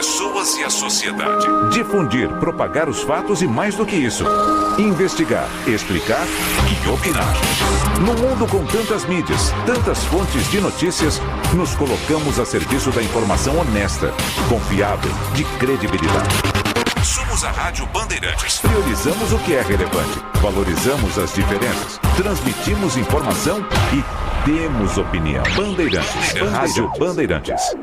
pessoas e a sociedade. Difundir, propagar os fatos e mais do que isso, investigar, explicar e opinar. No mundo com tantas mídias, tantas fontes de notícias, nos colocamos a serviço da informação honesta, confiável, de credibilidade. Somos a Rádio Bandeirantes. Priorizamos o que é relevante, valorizamos as diferenças, transmitimos informação e temos opinião. Bandeirantes, Rádio Bandeirantes.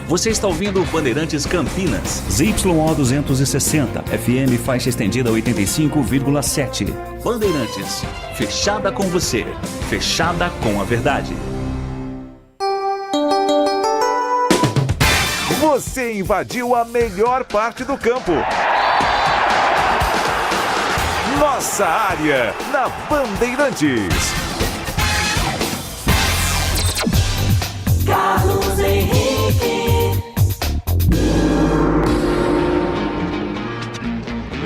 Você está ouvindo Bandeirantes Campinas. ZYO 260, FM faixa estendida 85,7. Bandeirantes, fechada com você, fechada com a verdade. Você invadiu a melhor parte do campo. Nossa área, na Bandeirantes. Carlos Henrique.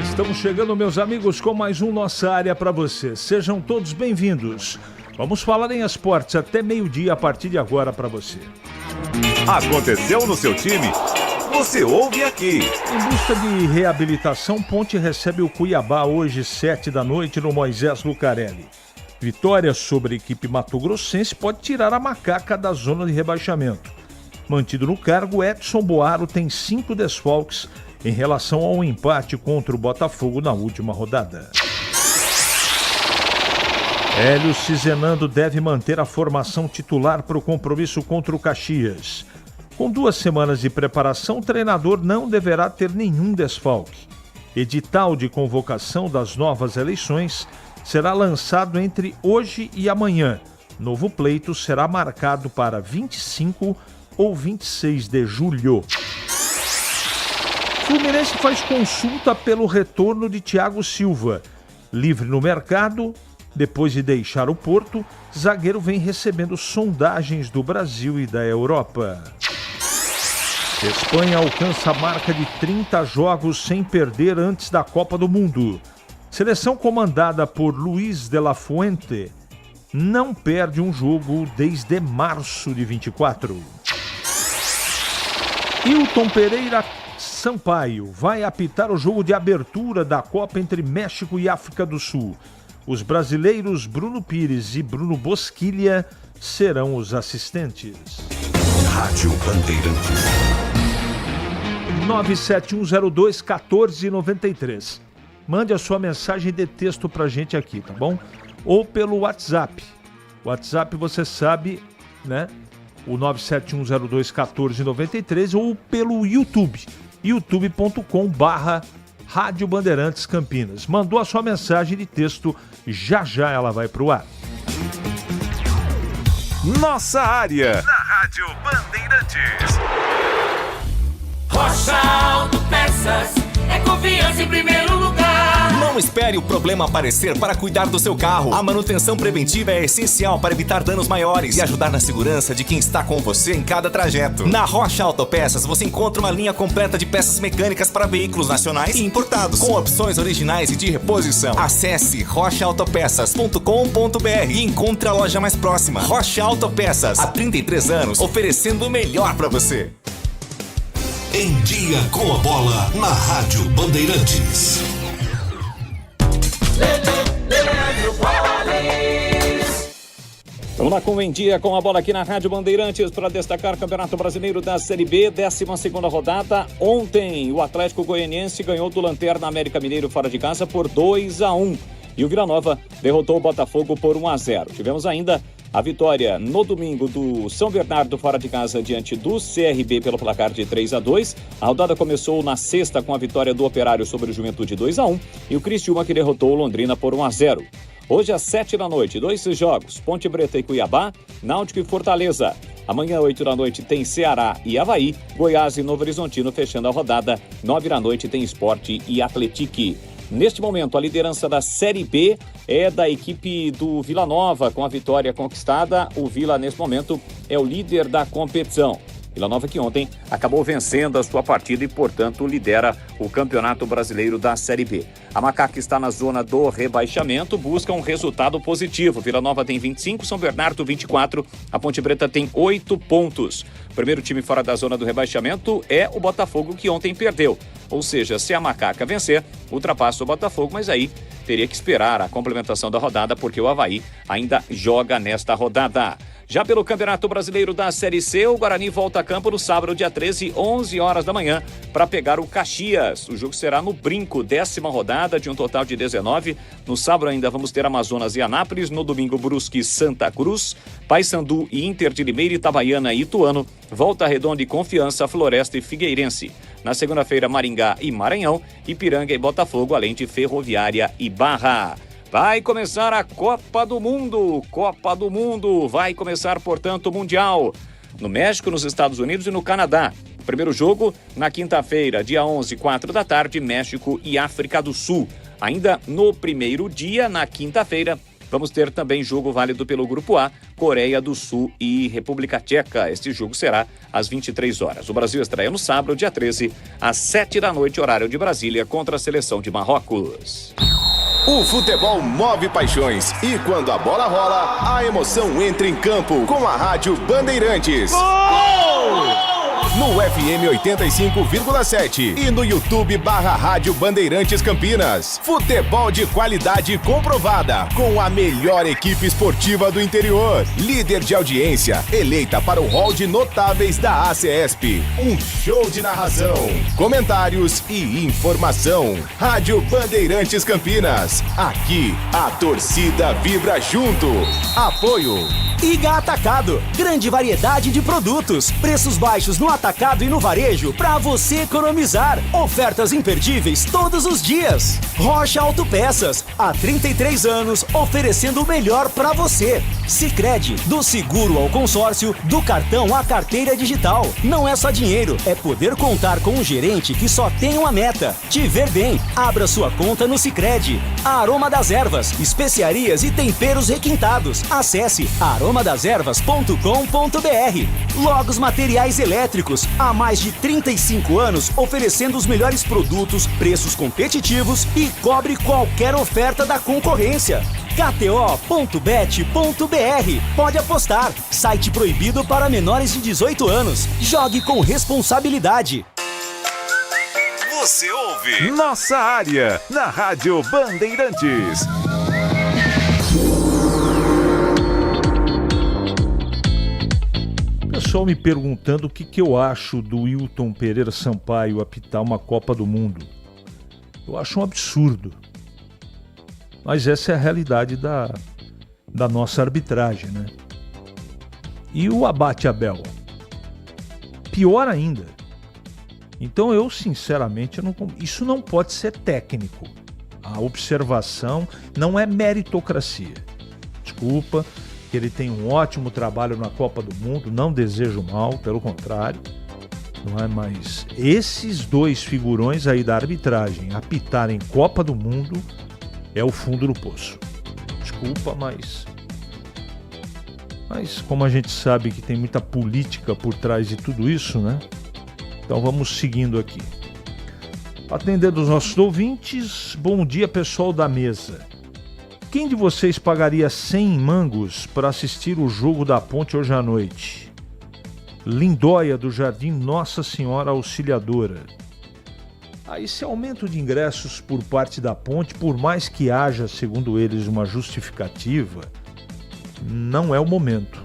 Estamos chegando, meus amigos, com mais um Nossa Área para você. Sejam todos bem-vindos. Vamos falar em esportes até meio-dia a partir de agora para você. Aconteceu no seu time? Você ouve aqui. Em busca de reabilitação, Ponte recebe o Cuiabá hoje, 7 da noite, no Moisés Lucarelli. Vitória sobre a equipe mato-grossense pode tirar a macaca da zona de rebaixamento. Mantido no cargo, Edson Boaro tem 5 desfalques em relação ao empate contra o Botafogo na última rodada. Hélio Cizenando deve manter a formação titular para o compromisso contra o Caxias. Com 2 semanas de preparação, o treinador não deverá ter nenhum desfalque. Edital de convocação das novas eleições será lançado entre hoje e amanhã. Novo pleito será marcado para 25 ou 26 de julho. Fluminense faz consulta pelo retorno de Thiago Silva. Livre no mercado, depois de deixar o Porto, zagueiro vem recebendo sondagens do Brasil e da Europa. Espanha alcança a marca de 30 jogos sem perder antes da Copa do Mundo. Seleção comandada por Luiz de la Fuente não perde um jogo desde março de 24. Hilton Pereira Sampaio vai apitar o jogo de abertura da Copa entre México e África do Sul. Os brasileiros Bruno Pires e Bruno Bosquilha serão os assistentes. Rádio Bandeirantes. 97102-1493. Mande a sua mensagem de texto pra gente aqui, tá bom? Ou pelo WhatsApp. WhatsApp você sabe, né? O 97102-1493 ou pelo YouTube. youtube.com/Rádio Bandeirantes Campinas. Mandou a sua mensagem de texto, já ela vai pro ar. Nossa área, Na Rádio Bandeirantes. Rocha Autopeças é confiança em primeiro lugar. Não espere o problema aparecer para cuidar do seu carro. A manutenção preventiva é essencial para evitar danos maiores e ajudar na segurança de quem está com você em cada trajeto. Na Rocha Autopeças você encontra uma linha completa de peças mecânicas para veículos nacionais e importados, com opções originais e de reposição. Acesse rochaautopeças.com.br e encontre a loja mais próxima. Rocha Autopeças, há 33 anos, oferecendo o melhor para você. Em Dia com a Bola, na Rádio Bandeirantes. Vamos lá com o Em Dia com a Bola aqui na Rádio Bandeirantes para destacar o Campeonato Brasileiro da Série B, 12ª rodada. Ontem o Atlético Goianiense ganhou do Lanterna América Mineiro fora de casa por 2-1. E o Vila Nova derrotou o Botafogo por 1-0. Tivemos ainda a vitória no domingo do São Bernardo fora de casa diante do CRB pelo placar de 3-2. A rodada começou na sexta com a vitória do Operário sobre o Juventude 2-1 e o Criciúma que derrotou o Londrina por 1-0. Hoje às 7 da noite, 2 jogos, Ponte Preta e Cuiabá, Náutico e Fortaleza. Amanhã, 8 da noite, tem Ceará e Avaí, Goiás e Novo Horizontino fechando a rodada. 9 da noite tem Sport e Atlético. Neste momento, a liderança da Série B é da equipe do Vila Nova, com a vitória conquistada. O Vila, nesse momento, é o líder da competição. Vila Nova que ontem acabou vencendo a sua partida e, portanto, lidera o Campeonato Brasileiro da Série B. A Macaca está na zona do rebaixamento, busca um resultado positivo. Vila Nova tem 25, São Bernardo 24, a Ponte Preta tem 8 pontos. O primeiro time fora da zona do rebaixamento é o Botafogo, que ontem perdeu. Ou seja, se a Macaca vencer, ultrapassa o Botafogo, mas aí teria que esperar a complementação da rodada, porque o Avaí ainda joga nesta rodada. Já pelo Campeonato Brasileiro da Série C, o Guarani volta a campo no sábado, dia 13, 11 horas da manhã, para pegar o Caxias. O jogo será no Brinco, 10ª rodada, de um total de 19. No sábado ainda vamos ter Amazonas e Anápolis. No domingo, Brusque e Santa Cruz. Paysandu e Inter de Limeira, Itabaiana e Ituano. Volta Redonda e Confiança, Floresta e Figueirense. Na segunda-feira, Maringá e Maranhão. Ipiranga e Botafogo, além de Ferroviária e Barra. Vai começar a Copa do Mundo. Copa do Mundo. Vai começar, portanto, o Mundial. No México, nos Estados Unidos e no Canadá. Primeiro jogo na quinta-feira, dia 11, 4 da tarde, México e África do Sul. Ainda no primeiro dia, na quinta-feira, vamos ter também jogo válido pelo Grupo A, Coreia do Sul e República Tcheca. Este jogo será às 23 horas. O Brasil estreia no sábado, dia 13, às 7 da noite, horário de Brasília, contra a seleção de Marrocos. O futebol move paixões e quando a bola rola, a emoção entra em campo com a Rádio Bandeirantes. Gol! No FM 85,7 e no YouTube /Rádio Bandeirantes Campinas. Futebol de qualidade comprovada com a melhor equipe esportiva do interior. Líder de audiência, eleita para o hall de notáveis da ACESP. Um show de narração, comentários e informação. Rádio Bandeirantes Campinas. Aqui a torcida vibra junto. Apoio Iga Atacado, grande variedade de produtos, preços baixos no atacado e no varejo para você economizar. Ofertas imperdíveis todos os dias. Rocha Autopeças, há 33 anos oferecendo o melhor para você. Sicredi, do seguro ao consórcio, do cartão à carteira digital. Não é só dinheiro, é poder contar com um gerente que só tem uma meta: te ver bem. Abra sua conta no Sicredi. Aroma das Ervas, especiarias e temperos requintados. Acesse aromadeservas.com.br. Logos Materiais Elétricos, há mais de 35 anos oferecendo os melhores produtos, preços competitivos e cobre qualquer oferta da concorrência. KTO.bet.br. Pode apostar. Site proibido para menores de 18 anos. Jogue com responsabilidade. Você ouve Nossa Área na Rádio Bandeirantes. Pessoal me perguntando o que eu acho do Wilton Pereira Sampaio apitar uma Copa do Mundo. Eu acho um absurdo. Mas essa é a realidade da nossa arbitragem, né? E o Abate Abel? Pior ainda. Então eu, sinceramente, isso não pode ser técnico. A observação não é meritocracia. Desculpa, que ele tem um ótimo trabalho na Copa do Mundo, não desejo mal, pelo contrário. Não é? Mas esses dois figurões aí da arbitragem apitarem Copa do Mundo é o fundo do poço. Desculpa, mas como a gente sabe que tem muita política por trás de tudo isso, né? Então vamos seguindo aqui. Atendendo os nossos ouvintes, bom dia, pessoal da mesa. Quem de vocês pagaria 100 mangos para assistir o jogo da Ponte hoje à noite? Lindóia do Jardim Nossa Senhora Auxiliadora. Esse aumento de ingressos por parte da Ponte, por mais que haja, segundo eles, uma justificativa, não é o momento.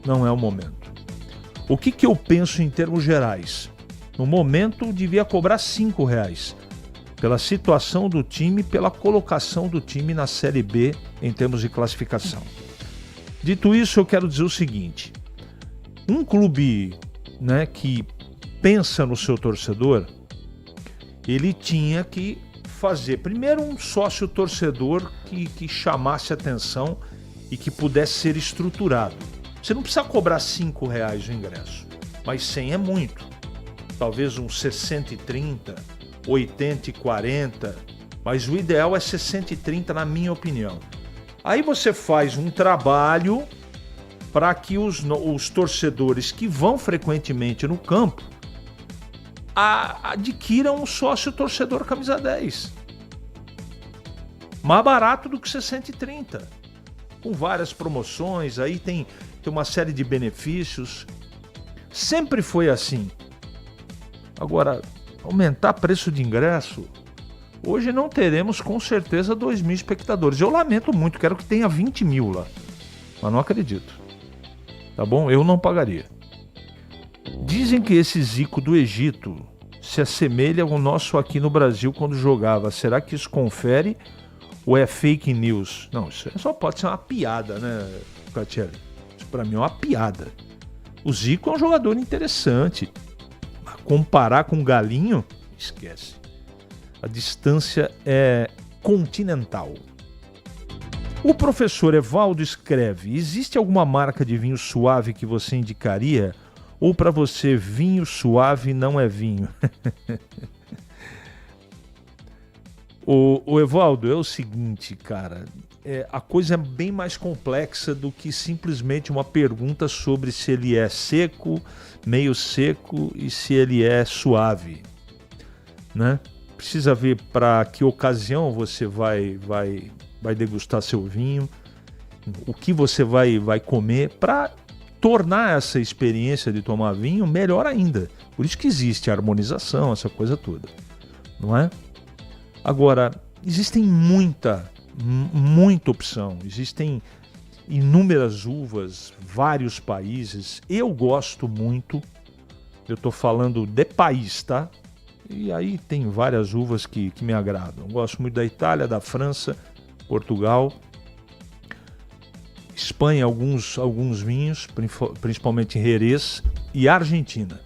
Não é o momento. O que eu penso em termos gerais? No momento, devia cobrar R$5, pela situação do time, pela colocação do time na Série B em termos de classificação. Dito isso, eu quero dizer o seguinte: um clube, né, que pensa no seu torcedor, ele tinha que fazer primeiro um sócio torcedor que chamasse atenção e que pudesse ser estruturado. Você não precisa cobrar R$5 o ingresso, mas 100 é muito. Talvez uns 60 e 30, 80 e 40, mas o ideal é 60 e 30 na minha opinião. Aí você faz um trabalho para que os torcedores que vão frequentemente no campo adquiram um sócio torcedor camisa 10. Mais barato do que 630. Com várias promoções, aí tem uma série de benefícios. Sempre foi assim. Agora, aumentar preço de ingresso, hoje não teremos com certeza 2.000 espectadores. Eu lamento muito, quero que tenha 20 mil lá. Mas não acredito. Tá bom? Eu não pagaria. Dizem que esse Zico do Egito se assemelha ao nosso aqui no Brasil quando jogava. Será que isso confere ou é fake news? Não, isso só pode ser uma piada, né, Catiele? Isso pra mim é uma piada. O Zico é um jogador interessante. Mas comparar com o Galinho, esquece. A distância é continental. O professor Evaldo escreve: existe alguma marca de vinho suave que você indicaria? Ou para você vinho suave não é vinho? O Evaldo, é o seguinte, cara, a coisa é bem mais complexa do que simplesmente uma pergunta sobre se ele é seco, meio seco e se ele é suave, né? Precisa ver para que ocasião você vai degustar seu vinho, o que você vai comer, para tornar essa experiência de tomar vinho melhor ainda. Por isso que existe a harmonização, essa coisa toda, não é? Agora, existem muita opção, existem inúmeras uvas, vários países. Eu gosto muito, eu estou falando de país, tá? E aí tem várias uvas que me agradam. Eu gosto muito da Itália, da França, Portugal, Espanha, alguns vinhos, principalmente Jerez, e Argentina.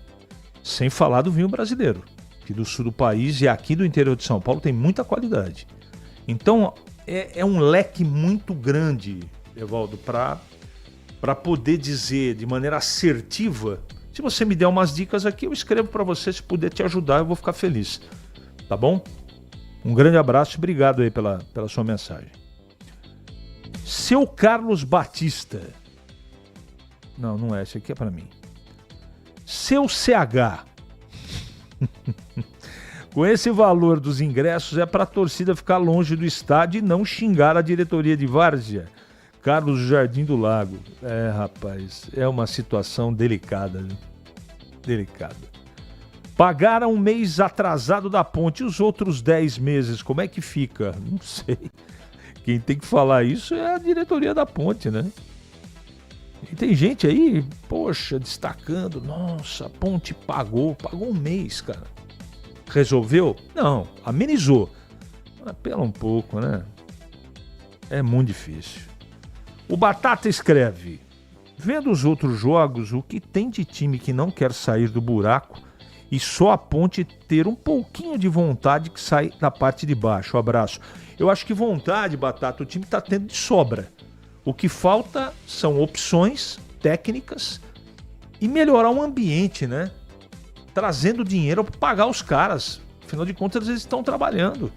Sem falar do vinho brasileiro, que do sul do país e aqui do interior de São Paulo tem muita qualidade. Então é um leque muito grande, Evaldo, para poder dizer de maneira assertiva. Se você me der umas dicas aqui, eu escrevo para você. Se puder te ajudar, eu vou ficar feliz. Tá bom? Um grande abraço e obrigado aí pela sua mensagem. Seu Carlos Batista. Não é, esse aqui é para mim. Seu CH. Com esse valor dos ingressos é para a torcida ficar longe do estádio e não xingar a diretoria de várzea. Carlos Jardim do Lago. Rapaz, é uma situação delicada, né? Delicada. Pagaram um mês atrasado da ponte, e os outros 10 meses, como é que fica? Não sei. Quem tem que falar isso é a diretoria da ponte, né? E tem gente aí, poxa, destacando, nossa, a ponte pagou um mês, cara. Resolveu? Não, amenizou. Mas pela um pouco, né? É muito difícil. O Batata escreve: vendo os outros jogos, o que tem de time que não quer sair do buraco e só a ponte ter um pouquinho de vontade que sai da parte de baixo. Um abraço. Eu acho que vontade, Batata, o time está tendo de sobra. O que falta são opções técnicas e melhorar o ambiente, né? Trazendo dinheiro para pagar os caras. Afinal de contas, eles estão trabalhando.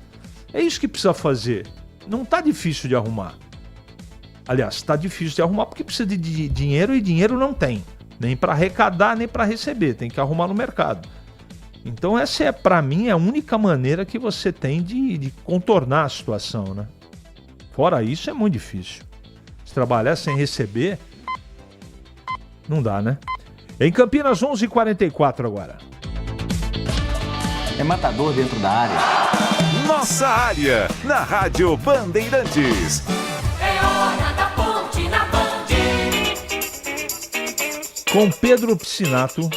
É isso que precisa fazer. Não está difícil de arrumar. Aliás, está difícil de arrumar porque precisa de dinheiro e dinheiro não tem. Nem para arrecadar, nem para receber. Tem que arrumar no mercado. Então essa para mim, a única maneira que você tem de contornar a situação, né? Fora isso, é muito difícil. Se trabalhar sem receber, não dá, né? Em Campinas, 11h44 agora. É matador dentro da área. Nossa área, na Rádio Bandeirantes. É hora da ponte na Band. Com Pedro Piscinato.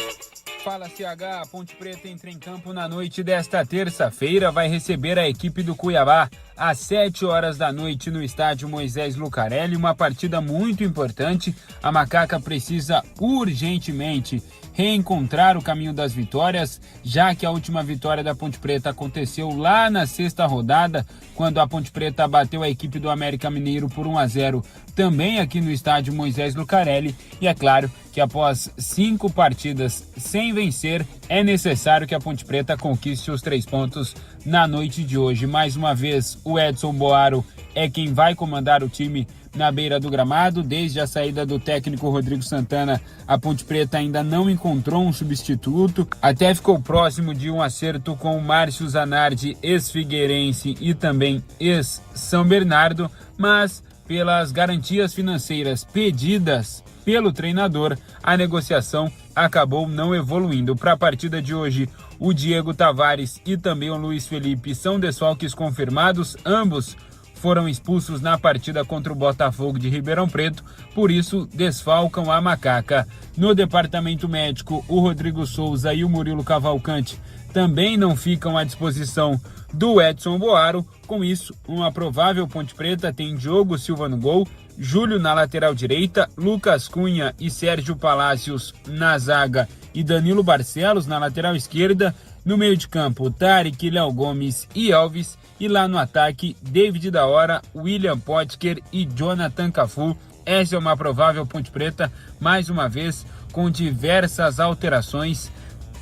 Fala, CH, a Ponte Preta entra em campo na noite desta terça-feira, vai receber a equipe do Cuiabá às 7 horas da noite no estádio Moisés Lucarelli, uma partida muito importante. A Macaca precisa urgentemente reencontrar o caminho das vitórias, já que a última vitória da Ponte Preta aconteceu lá na sexta rodada, quando a Ponte Preta bateu a equipe do América Mineiro por 1-0, também aqui no estádio Moisés Lucarelli. E é claro que após 5 partidas sem vencer, é necessário que a Ponte Preta conquiste os 3 pontos na noite de hoje. Mais uma vez, o Edson Boaro é quem vai comandar o time na beira do gramado. Desde a saída do técnico Rodrigo Santana, a Ponte Preta ainda não encontrou um substituto. Até ficou próximo de um acerto com o Márcio Zanardi, ex-Figueirense e também ex-São Bernardo, mas pelas garantias financeiras pedidas pelo treinador, a negociação acabou não evoluindo. Para a partida de hoje, o Diego Tavares e também o Luiz Felipe são desfalques confirmados. Ambos foram expulsos na partida contra o Botafogo de Ribeirão Preto, por isso desfalcam a Macaca. No departamento médico, o Rodrigo Souza e o Murilo Cavalcante também não ficam à disposição do Edson Boaro. Com isso, uma provável Ponte Preta tem Diogo Silva no gol, Júlio na lateral direita, Lucas Cunha e Sérgio Palácios na zaga e Danilo Barcelos na lateral esquerda. No meio de campo, Tarek, Léo Gomes e Elvis. E lá no ataque, David da Hora, William Potker e Jonathan Cafu. Essa é uma provável Ponte Preta, mais uma vez, com diversas alterações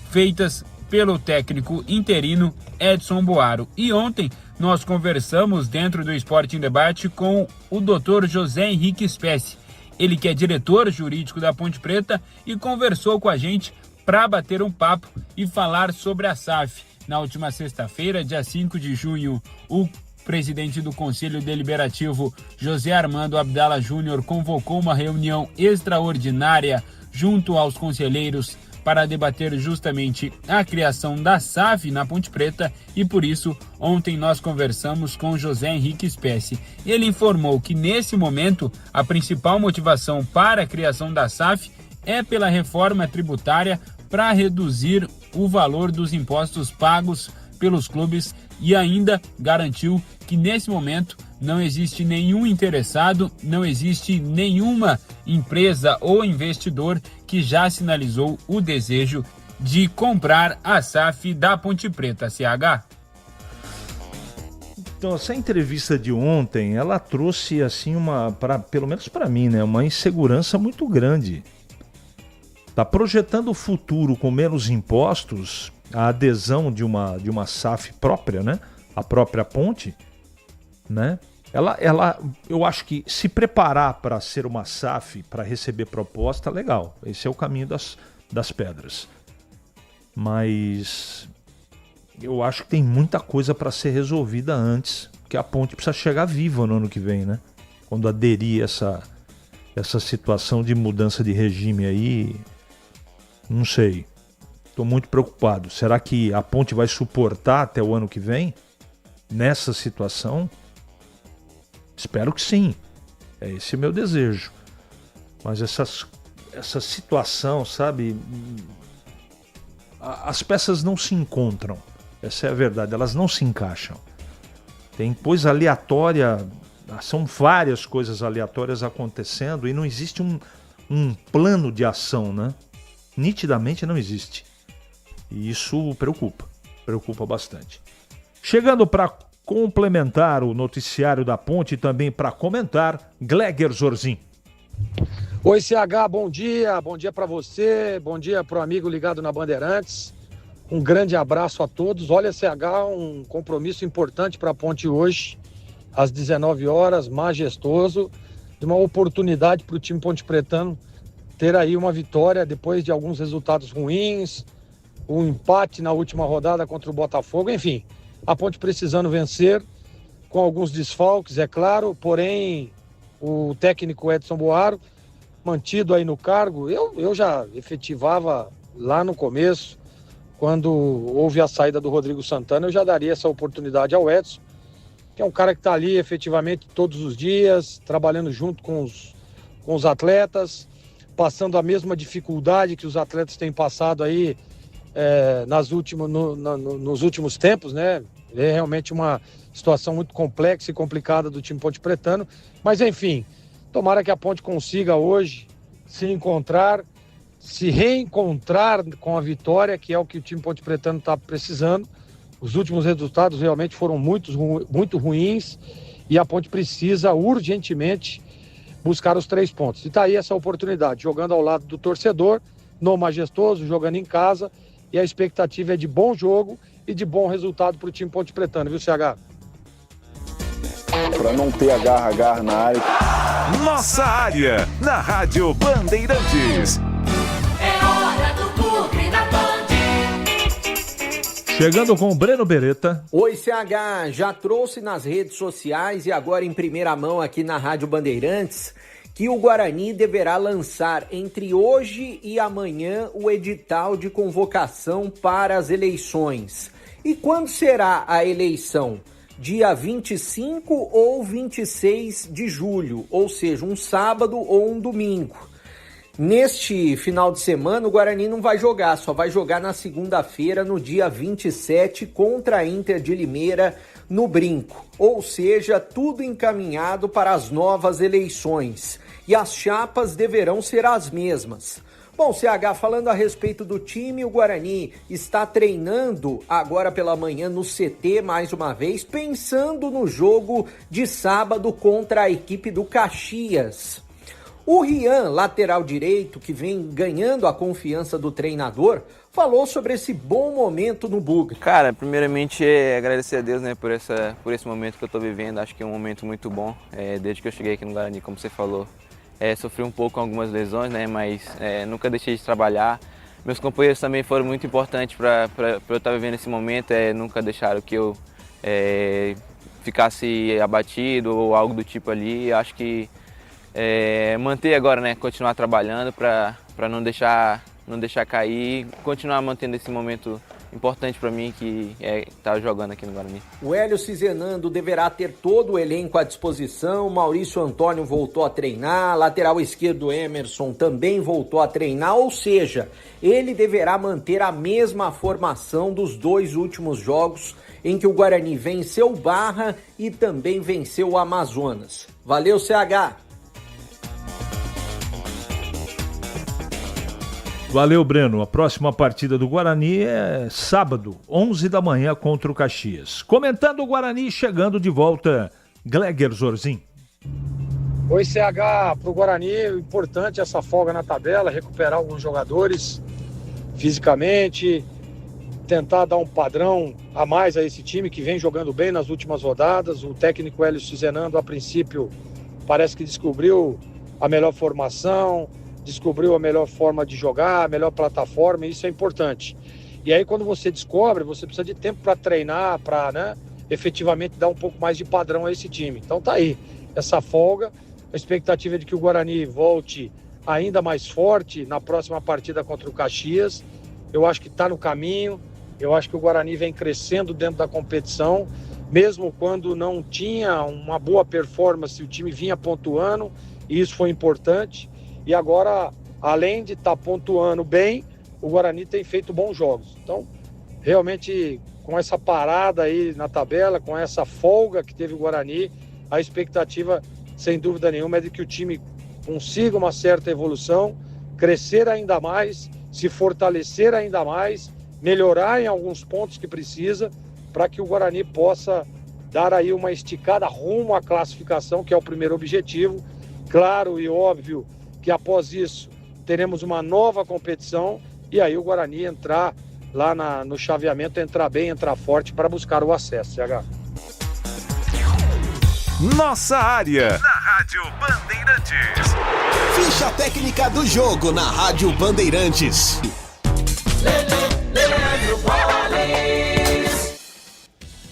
feitas pelo técnico interino Edson Boaro. E ontem nós conversamos dentro do Esporte em Debate com o Dr. José Henrique Spessi, ele que é diretor jurídico da Ponte Preta, e conversou com a gente para bater um papo e falar sobre a SAF. Na última sexta-feira, dia 5 de junho, o presidente do Conselho Deliberativo, José Armando Abdala Júnior, convocou uma reunião extraordinária junto aos conselheiros para debater justamente a criação da SAF na Ponte Preta, e por isso ontem nós conversamos com José Henrique Spessi. Ele informou que nesse momento a principal motivação para a criação da SAF é pela reforma tributária para reduzir o valor dos impostos pagos pelos clubes, e ainda garantiu que nesse momento não existe nenhum interessado, não existe nenhuma empresa ou investidor que já sinalizou o desejo de comprar a SAF da Ponte Preta. CH? Então, essa entrevista de ontem, ela trouxe assim pelo menos para mim, né, uma insegurança muito grande. Tá projetando o futuro com menos impostos, a adesão de uma SAF própria, né? A própria ponte, né? Eu acho que se preparar para ser uma SAF, para receber proposta, legal. Esse é o caminho das pedras. Mas eu acho que tem muita coisa para ser resolvida antes, porque a ponte precisa chegar viva no ano que vem, né? Quando aderir essa situação de mudança de regime aí, não sei. Estou muito preocupado. Será que a ponte vai suportar até o ano que vem? Nessa situação? Espero que sim. Esse é o meu desejo. Mas essa situação, sabe? As peças não se encontram. Essa é a verdade. Elas não se encaixam. Tem coisa aleatória. São várias coisas aleatórias acontecendo e não existe um plano de ação, né? Nitidamente não existe. E isso preocupa bastante. Chegando para complementar o noticiário da Ponte e também para comentar, Gleger Zorzin. Oi, CH, bom dia para você, bom dia para o amigo ligado na Bandeirantes. Um grande abraço a todos. Olha, CH, um compromisso importante para a Ponte hoje, às 19 horas, majestoso, de uma oportunidade para o time ponte pretano ter aí uma vitória depois de alguns resultados ruins, um empate na última rodada contra o Botafogo, enfim, a Ponte precisando vencer, com alguns desfalques, é claro, porém o técnico Edson Boaro, mantido aí no cargo, eu já efetivava lá no começo, quando houve a saída do Rodrigo Santana, eu já daria essa oportunidade ao Edson, que é um cara que está ali efetivamente todos os dias, trabalhando junto com os atletas, passando a mesma dificuldade que os atletas têm passado aí nos últimos tempos, né? É realmente uma situação muito complexa e complicada do time ponte pretano, mas enfim, tomara que a Ponte consiga hoje se reencontrar com a vitória, que é o que o time ponte pretano está precisando. Os últimos resultados realmente foram muito ruins e a Ponte precisa urgentemente buscar os 3 pontos. E está aí essa oportunidade, jogando ao lado do torcedor, no Majestoso, jogando em casa, e a expectativa é de bom jogo e de bom resultado para o time ponte pretano, viu, CH? Para não ter agarra na área. Nossa Área, na Rádio Bandeirantes. É hora do Bugre da Band. Chegando com o Breno Beretta. Oi, CH, já trouxe nas redes sociais e agora em primeira mão aqui na Rádio Bandeirantes que o Guarani deverá lançar entre hoje e amanhã o edital de convocação para as eleições. E quando será a eleição? Dia 25 ou 26 de julho, ou seja, um sábado ou um domingo. Neste final de semana, o Guarani não vai jogar, só vai jogar na segunda-feira, no dia 27, contra a Inter de Limeira, no Brinco. Ou seja, tudo encaminhado para as novas eleições. E as chapas deverão ser as mesmas. Bom, CH, falando a respeito do time, o Guarani está treinando agora pela manhã no CT mais uma vez, pensando no jogo de sábado contra a equipe do Caxias. O Rian, lateral direito, que vem ganhando a confiança do treinador, falou sobre esse bom momento no Bugre. Cara, primeiramente agradecer a Deus, né, por esse momento que eu estou vivendo. Acho que é um momento muito bom, desde que eu cheguei aqui no Guarani, como você falou. Sofri um pouco com algumas lesões, né, mas nunca deixei de trabalhar. Meus companheiros também foram muito importantes para eu estar vivendo esse momento, nunca deixaram que eu ficasse abatido ou algo do tipo ali. Acho que manter agora, né, continuar trabalhando para não deixar cair, continuar mantendo esse momento importante para mim que é estar jogando aqui no Guarani. O Hélio Cizenando deverá ter todo o elenco à disposição. Maurício Antônio voltou a treinar, lateral esquerdo Emerson também voltou a treinar, ou seja, ele deverá manter a mesma formação dos 2 últimos jogos em que o Guarani venceu o Barra e também venceu o Amazonas. Valeu, CH! Valeu, Breno. A próxima partida do Guarani é sábado, 11 da manhã, contra o Caxias. Comentando o Guarani, chegando de volta, Gleger Zorzin. Oi, CH, para o Guarani, importante essa folga na tabela, recuperar alguns jogadores fisicamente, tentar dar um padrão a mais a esse time que vem jogando bem nas últimas rodadas. O técnico Hélio Cizenando, a princípio, parece que descobriu a melhor formação, descobriu a melhor forma de jogar, a melhor plataforma, e isso é importante. E aí, quando você descobre, você precisa de tempo para treinar, para, né, efetivamente dar um pouco mais de padrão a esse time. Então tá aí, essa folga, a expectativa é de que o Guarani volte ainda mais forte na próxima partida contra o Caxias. Eu acho que está no caminho, eu acho que o Guarani vem crescendo dentro da competição, mesmo quando não tinha uma boa performance, o time vinha pontuando, e isso foi importante. E agora, além de estar pontuando bem, o Guarani tem feito bons jogos. Então, realmente, com essa parada aí na tabela, com essa folga que teve o Guarani, a expectativa, sem dúvida nenhuma, é de que o time consiga uma certa evolução, crescer ainda mais, se fortalecer ainda mais, melhorar em alguns pontos que precisa, para que o Guarani possa dar aí uma esticada rumo à classificação, que é o primeiro objetivo. Claro e óbvio que após isso teremos uma nova competição e aí o Guarani entrar lá no chaveamento, entrar bem, entrar forte para buscar o acesso, CH. Nossa Área, na Rádio Bandeirantes. Ficha técnica do jogo na Rádio Bandeirantes.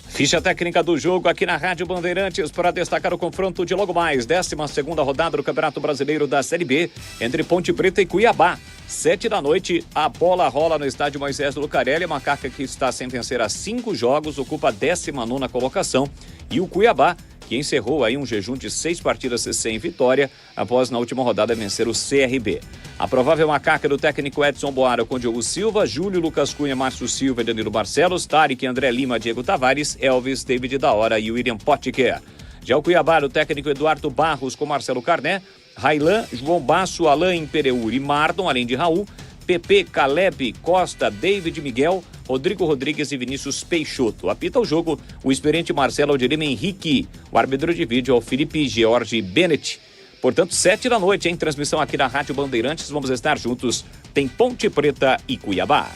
Ficha técnica do jogo aqui na Rádio Bandeirantes para destacar o confronto de logo mais, 12ª rodada do Campeonato Brasileiro da Série B, entre Ponte Preta e Cuiabá. 7 da noite, a bola rola no estádio Moisés Lucarelli. A Macaca, que está sem vencer há 5 jogos, ocupa a 19ª colocação. E o Cuiabá, que encerrou aí um jejum de 6 partidas sem vitória, após na última rodada vencer o CRB. A provável Macaca do técnico Edson Boara com Diogo Silva, Júlio, Lucas Cunha, Márcio Silva e Danilo Barcelos, Tarek, André Lima, Diego Tavares, Elvis, David da Hora e William Potker. Já o Cuiabá, o técnico Eduardo Barros com Marcelo Carné, Railan, João Basso, Alain Pereur e Mardon, além de Raul, Pepe, Caleb, Costa, David Miguel, Rodrigo Rodrigues e Vinícius Peixoto. Apita o jogo o experiente Marcelo Aldirema Henrique. O árbitro de vídeo é o Felipe George Bennett. Portanto, 7 da noite, em transmissão aqui na Rádio Bandeirantes. Vamos estar juntos. Tem Ponte Preta e Cuiabá.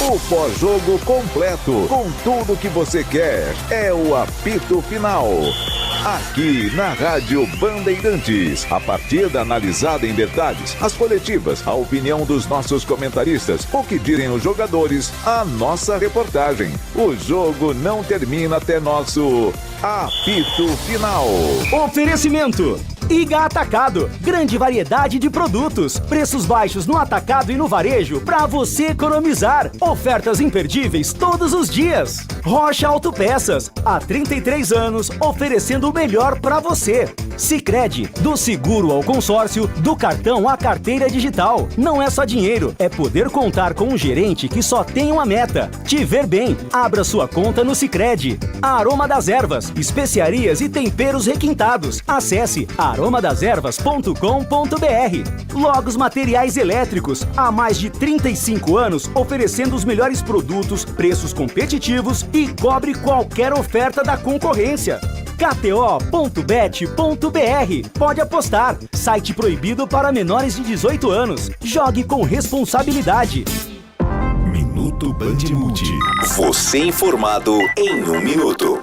O pós-jogo completo, com tudo que você quer, é o apito final. aqui na Rádio Bandeirantes. A partida analisada em detalhes, as coletivas, a opinião dos nossos comentaristas, o que direm os jogadores, a nossa reportagem. O jogo não termina até nosso apito final. Oferecimento Iga Atacado, grande variedade de produtos, preços baixos no atacado e no varejo para você economizar. Ofertas imperdíveis todos os dias. Rocha Autopeças, há 33 anos oferecendo o melhor para você. Sicredi, do seguro ao consórcio, do cartão à carteira digital. Não é só dinheiro, é poder contar com um gerente que só tem uma meta: te ver bem. Abra sua conta no Sicredi. A Aroma das Ervas, especiarias e temperos requintados. Acesse aromadeservas.com.br. Logos Materiais Elétricos, há mais de 35 anos oferecendo os melhores produtos, preços competitivos e cobre qualquer oferta da concorrência. KTO.bet.br. Pode apostar. Site proibido para menores de 18 anos. Jogue com responsabilidade. Minuto Band Multi. Você informado em 1 minuto.